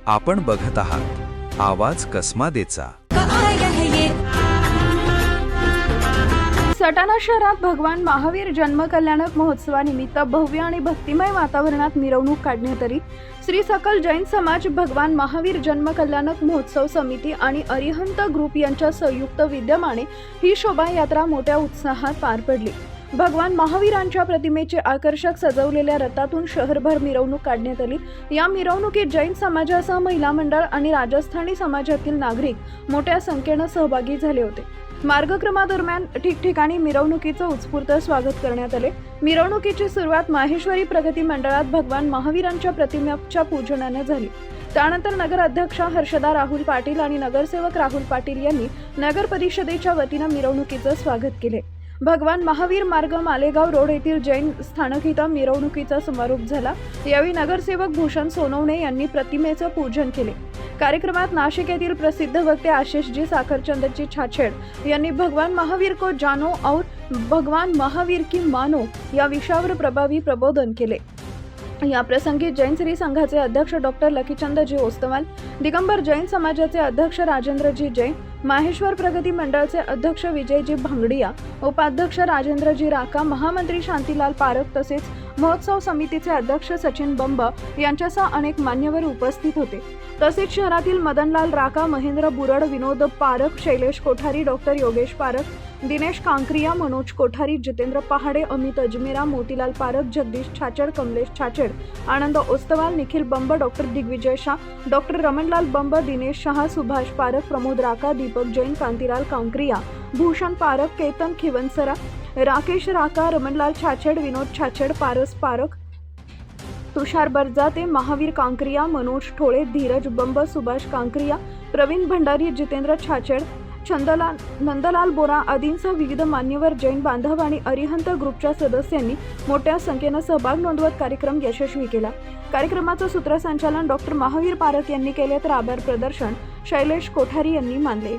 आपण बघत आहात आवाज कसमादेचा। सटाणा शहरात भगवान महावीर जन्म कल्याणक महोत्सवानिमित्त भव्य आणि भक्तिमय वातावरणात मिरवणूक काढण्यात आली। श्री सकल जैन समाज भगवान महावीर जन्म कल्याणक महोत्सव समिती आणि अरिहंत ग्रुप यांच्या संयुक्त विद्यमाने ही शोभायात्रा मोठ्या उत्साहात पार पडली। भगवान महावीरांच्या प्रतिमेचे आकर्षक सजवलेल्या रथातून शहरभर मिरवणूक काढण्यात आली। या मिरवणुकीत जैन समाजासह महिला मंडळ आणि राजस्थानी समाजातील नागरिक मोठ्या संख्येने सहभागी झाले होते। मार्गक्रमादरम्यान ठिकठिकाणी मिरवणुकीचं उत्स्फूर्त स्वागत करण्यात आले। मिरवणुकीची सुरुवात माहेश्वरी प्रगती मंडळात भगवान महावीरांच्या प्रतिमेच्या पूजनाने झाली। त्यानंतर नगर अध्यक्ष हर्षदा राहुल पाटील आणि नगरसेवक राहुल पाटील यांनी नगर परिषदेच्या वतीने मिरवणुकीचं स्वागत केले। भगवान महावीर मार्ग मालेगाव रोड येथील जैन स्थानक इथं मिरवणुकीचा समारोप झाला। यावेळी नगरसेवक भूषण सोनवणे यांनी प्रतिमेचं पूजन केले। कार्यक्रमात नाशिक येथील प्रसिद्ध वक्ते आशिषजी साखरचंदजी छाछेड यांनी भगवान महावीर को जानो और भगवान महावीर की मानो या विषयावर प्रभावी प्रबोधन केले। या प्रसंगी जैन श्री संघाचे अध्यक्ष डॉक्टर लकीचंदजी ओस्तवाल, दिगंबर जैन समाजाचे अध्यक्ष राजेंद्रजी जैन, माहेश्वर प्रगती मंडळाचे अध्यक्ष विजयजी भांगडिया, उपाध्यक्ष राजेंद्रजी राका, महामंत्री शांतीलाल पारख तसेच महोत्सव समितीचे अध्यक्ष सचिन बंब यांच्यासह अनेक मान्यवर उपस्थित होते। तसेच शहरातील मदनलाल राका, महेंद्र बुरड, विनोद पारख, शैलेश कोठारी, डॉक्टर योगेश पारख, दिनेश कांक्रिया, मनोज कोठारी, जितेंद्र पहाडे, अमित अजमेरा, मोतीलाल पारख, जगदीश छाछेड, कमलेश छाछेड, आनंद ओस्तवाल, निखिल बंब, डॉक्टर दिग्विजय शाह, डॉक्टर रमणलाल बंब, दिनेश शाह, सुभाष पारख, प्रमोद राका, दीपक जैन, कांतीलाल कांक्रिया, भूषण पारख, केतन खिवनसरा, राकेश राका, रमणलाल छाछेड, विनोद छाछेड, पारस पारख, तुषार बरजाते, महावीर कांक्रिया, मनोज ठोळे, धीरज बंब, सुभाष कांक्रिया, प्रवीण भंडारी, जितेंद्र छाछेड, नंदलाल बोरा आदींसह विविध मान्यवर जैन बांधव आणि अरिहंत ग्रुपच्या सदस्यांनी मोठ्या संख्येने सहभाग नोंदवत कार्यक्रम यशस्वी केला। कार्यक्रमाचं सूत्रसंचालन डॉक्टर महावीर पारख यांनी केले तर आभार प्रदर्शन शैलेश कोठारी यांनी मानले।